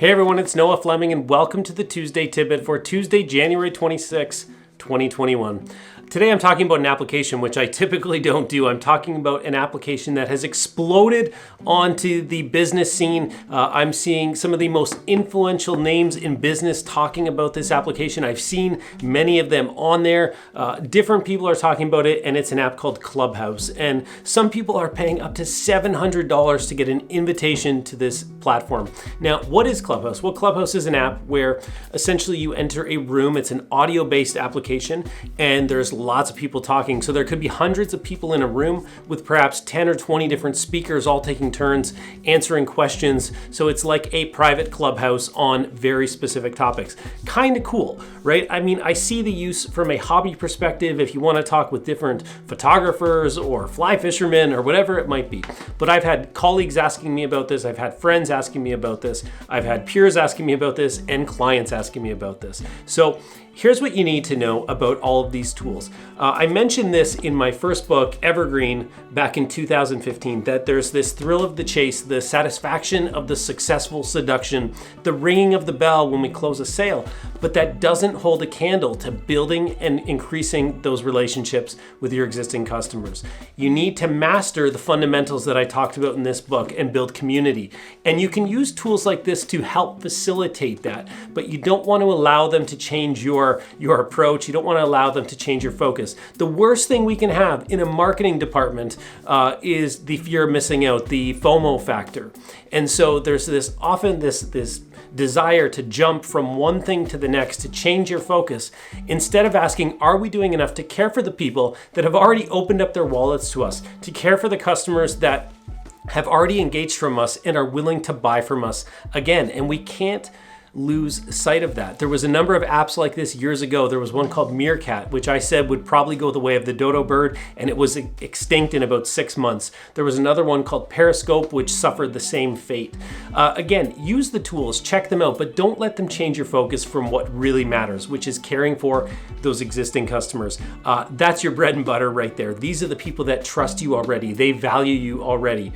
Hey everyone, it's Noah Fleming and welcome to the Tuesday Tidbit for Tuesday, January 26, 2021. Today I'm talking about an application which I typically don't do. I'm talking about an application that has exploded onto the business scene. I'm seeing some of the most influential names in business talking about this application. I've seen many of them on there. Different people are talking about it, and it's an app called Clubhouse. And some people are paying up to $700 to get an invitation to this platform. Now, what is Clubhouse? Well, Clubhouse is an app where essentially you enter a room. It's an audio-based application, and there's lots of people talking. So there could be hundreds of people in a room with perhaps 10 or 20 different speakers all taking turns answering questions. So it's like a private Clubhouse on very specific topics. Kind of cool, right? I mean, I see the use from a hobby perspective if you want to talk with different photographers or fly fishermen or whatever it might be. But I've had colleagues asking me about this. I've had friends asking me about this. I've had peers asking me about this and clients asking me about this. So here's what you need to know about all of these tools. I mentioned this in my first book, Evergreen, back in 2015, that there's this thrill of the chase, the satisfaction of the successful seduction, the ringing of the bell when we close a sale, but that doesn't hold a candle to building and increasing those relationships with your existing customers. You need to master the fundamentals that I talked about in this book and build community. And you can use tools like this to help facilitate that, but you don't want to allow them to change your approach. You don't want to allow them to change your focus. The worst thing we can have in a marketing department is the fear of missing out, the FOMO factor. And so there's often this desire to jump from one thing to the next, to change your focus, instead of asking, are we doing enough to care for the people that have already opened up their wallets to us, to care for the customers that have already engaged from us and are willing to buy from us again? And we can't lose sight of that. There was a number of apps like this years ago. There was one called Meerkat, which I said would probably go the way of the dodo bird, and it was extinct in about 6 months. There was another one called Periscope, which suffered the same fate. Again, use the tools, check them out, but don't let them change your focus from what really matters, which is caring for those existing customers. That's your bread and butter right there. These are the people that trust you already. They value you already.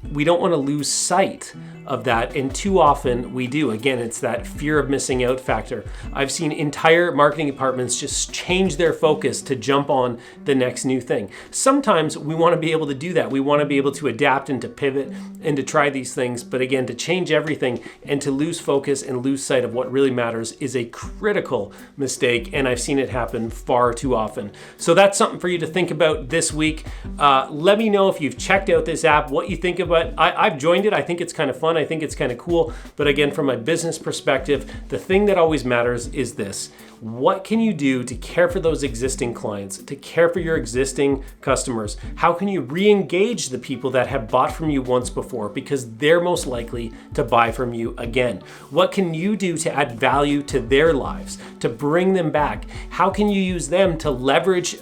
We don't want to lose sight of that, and too often we do. Again, it's that fear of missing out factor. I've seen entire marketing departments just change their focus to jump on the next new thing. Sometimes we want to be able to do that. We want to be able to adapt and to pivot and to try these things. But again, to change everything and to lose focus and lose sight of what really matters is a critical mistake, and I've seen it happen far too often. So that's something for you to think about this week. Let me know if you've checked out this app, what you think about it. I've joined it. I think it's kind of fun. I think it's kind of cool. But again, from a business perspective, the thing that always matters is this. What can you do to care for those existing clients, to care for your existing customers? How can you re-engage the people that have bought from you once before, because they're most likely to buy from you again? What can you do to add value to their lives, to bring them back? How can you use them to leverage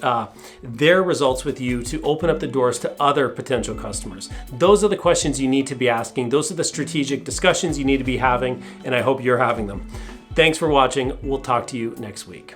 their results with you to open up the doors to other potential customers? Those are the questions you need to be asking. Those are the strategic discussions you need to be having, and I hope you're having them. Thanks for watching. We'll talk to you next week.